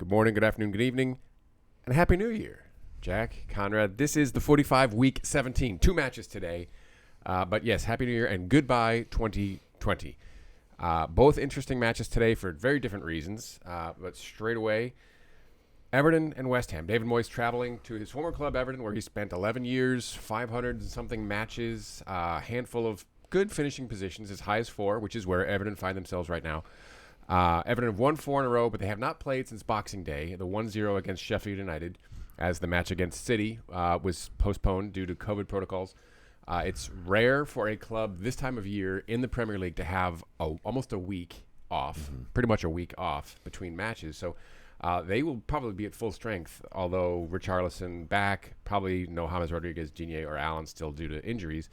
Good morning, good afternoon, good evening, and Happy New Year. Jack, Conrad, this is the 45 week 17. 2 matches today. But yes, Happy New Year and goodbye 2020. Both interesting matches today for very different reasons. But straight away, Everton and West Ham. David Moyes traveling to his former club, Everton, where he spent 11 years, 500 and something matches, a handful of good finishing positions, as high as 4, which is where Everton find themselves right now. Everton have won 4 in a row, but they have not played since Boxing Day, the 1-0 against Sheffield United, as the match against City was postponed due to COVID protocols. It's rare for a club this time of year in the Premier League to have almost a week off, pretty much a week off between matches. So they will probably be at full strength, although Richarlison back, probably no James Rodriguez, Gignac, or Allen still due to injuries.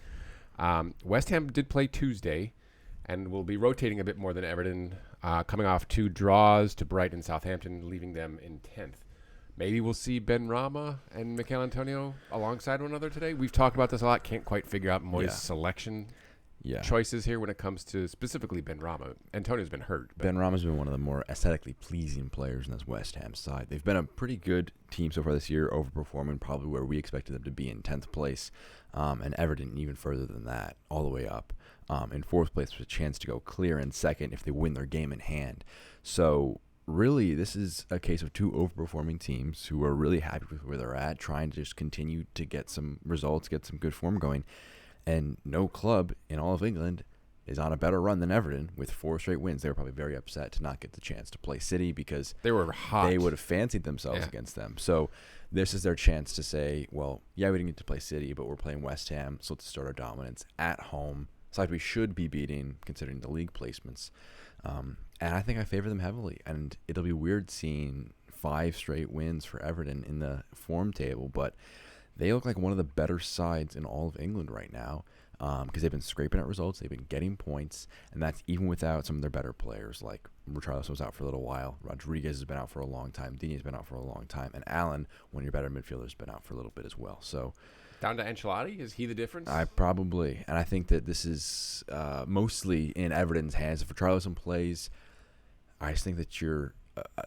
West Ham did play Tuesday and will be rotating a bit more than Everton, coming off 2 draws to Brighton and Southampton, leaving them in 10th. Maybe we'll see Ben Rama and Mikel Antonio alongside one another today. We've talked about this a lot. Can't quite figure out Moyes' selection choices here when it comes to specifically Ben Rama. Antonio's been hurt. Ben Rama's been one of the more aesthetically pleasing players in this West Ham side. They've been a pretty good team so far this year, overperforming probably where we expected them to be in 10th place, and Everton even further than that, all the way up. In 4th place with a chance to go clear in 2nd if they win their game in hand. So really, this is a case of 2 overperforming teams who are really happy with where they're at, trying to just continue to get some results, get some good form going. And no club in all of England is on a better run than Everton with 4 straight wins. They were probably very upset to not get the chance to play City because they were hot. They would have fancied themselves against them. So this is their chance to say, well, yeah, we didn't get to play City, but we're playing West Ham, so let's start our dominance at home. Side we should be beating considering the league placements. And I think I favor them heavily. And it'll be weird seeing 5 straight wins for Everton in the form table, but they look like one of the better sides in all of England right now because they've been scraping at results. They've been getting points, and that's even without some of their better players. Like Richarlison was out for a little while. Rodriguez has been out for a long time. Digney's been out for a long time. And Allen, one of your better midfielders, has been out for a little bit as well. So down to Ancelotti? Is he the difference? I probably. And I think that this is mostly in Everton's hands. If Richarlison plays, I just think that you're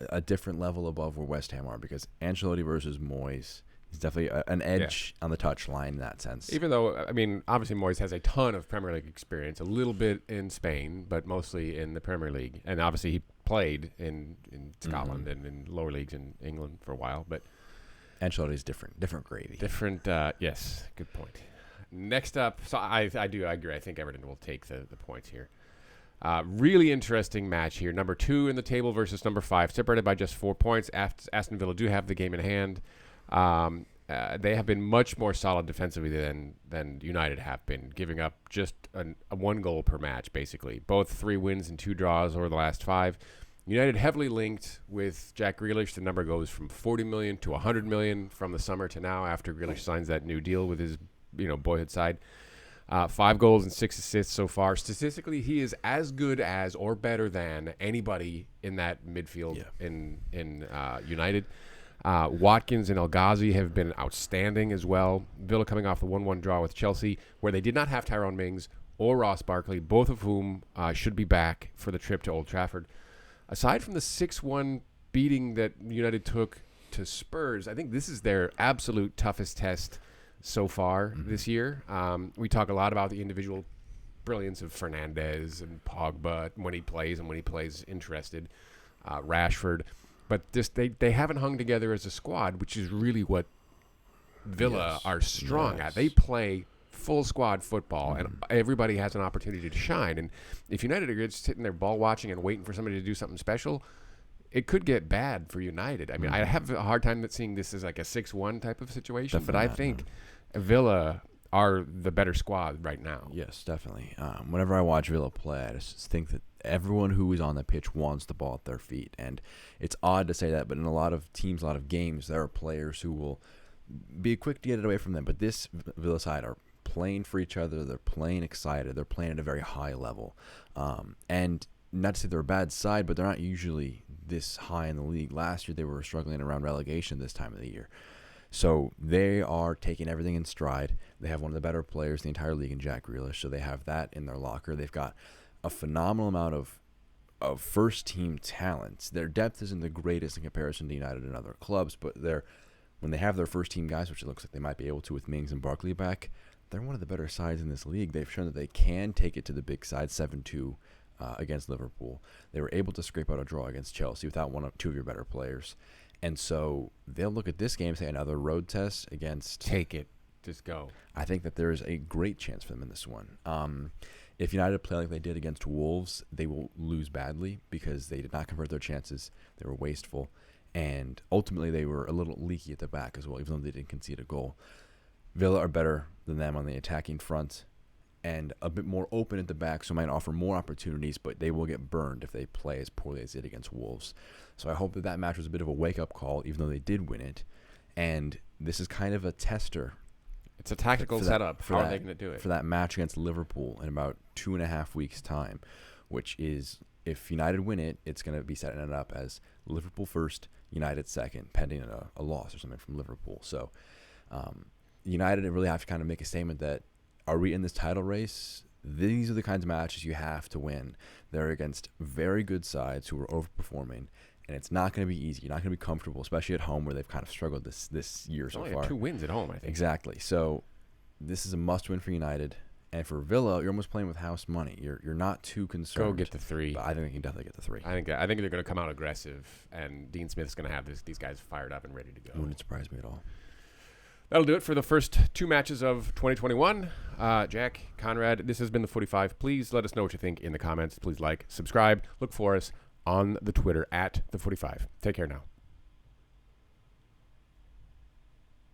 a different level above where West Ham are because Ancelotti versus Moyes is definitely an edge on the touchline in that sense. Even though, I mean, obviously Moyes has a ton of Premier League experience, a little bit in Spain, but mostly in the Premier League. And obviously he played in Scotland and in lower leagues in England for a while, but Ancelotti's different gravy. Yes, good point. Next up, so I agree. I think Everton will take the points here. Really interesting match here. Number 2 in the table versus number 5, separated by just 4 points. Aston Villa do have the game in hand. They have been much more solid defensively than United have been, giving up just a 1 goal per match, basically. Both 3 wins and 2 draws over the last 5. United heavily linked with Jack Grealish. The number goes from 40 million to 100 million from the summer to now after Grealish signs that new deal with his boyhood side. 5 goals and 6 assists so far. Statistically, he is as good as or better than anybody in that midfield in United. Watkins and El Ghazi have been outstanding as well. Villa coming off the 1-1 draw with Chelsea, where they did not have Tyrone Mings or Ross Barkley, both of whom should be back for the trip to Old Trafford. Aside from the 6-1 beating that United took to Spurs, I think this is their absolute toughest test so far this year. We talk a lot about the individual brilliance of Fernandes and Pogba when he plays and when he plays interested, Rashford. But they haven't hung together as a squad, which is really what Villa are strong at. They play full squad football, and everybody has an opportunity to shine. And if United are just sitting there ball watching and waiting for somebody to do something special, it could get bad for United. I mean, I have a hard time seeing this as like a 6-1 type of situation, but I think Villa are the better squad right now. Yes, definitely. Whenever I watch Villa play, I just think that everyone who is on the pitch wants the ball at their feet. And it's odd to say that, but in a lot of teams, a lot of games, there are players who will be quick to get it away from them. But this Villa side are playing for each other. They're playing excited. They're playing at a very high level. And not to say they're a bad side, but they're not usually this high in the league. Last year, they were struggling around relegation this time of the year. So they are taking everything in stride. They have one of the better players in the entire league in Jack Grealish, so they have that in their locker. They've got a phenomenal amount of of first-team talent. Their depth isn't the greatest in comparison to United and other clubs, but when they have their first-team guys, which it looks like they might be able to with Mings and Barkley back, they're one of the better sides in this league. They've shown that they can take it to the big side, 7-2 against Liverpool. They were able to scrape out a draw against Chelsea without two of your better players. And so they'll look at this game and say another road test against... Take it. Just go. I think that there is a great chance for them in this one. If United play like they did against Wolves, they will lose badly because they did not convert their chances. They were wasteful. And ultimately, they were a little leaky at the back as well, even though they didn't concede a goal. Villa are better than them on the attacking front and a bit more open at the back, so might offer more opportunities, but they will get burned if they play as poorly as they did against Wolves. So I hope that match was a bit of a wake-up call, even though they did win it. And this is kind of a tester. It's a tactical setup. How are they going to do it? For that match against Liverpool in about 2.5 weeks' time, which is, if United win it, it's going to be setting it up as Liverpool first, United second, pending a loss or something from Liverpool. So United really have to kind of make a statement that, are we in this title race? These are the kinds of matches you have to win. They're against very good sides who are overperforming, and it's not going to be easy. You're not going to be comfortable, especially at home where they've kind of struggled this year so far. 2 wins at home, I think. Exactly. So this is a must-win for United. And for Villa, you're almost playing with house money. You're not too concerned. Go get the 3. But I think they can definitely get the 3. I think they're going to come out aggressive, and Dean Smith's going to have these guys fired up and ready to go. Wouldn't surprise me at all. That'll do it for the first 2 matches of 2021. Jack, Conrad, this has been the 45. Please let us know what you think in the comments. Please like, subscribe, look for us on the Twitter at the 45. Take care now.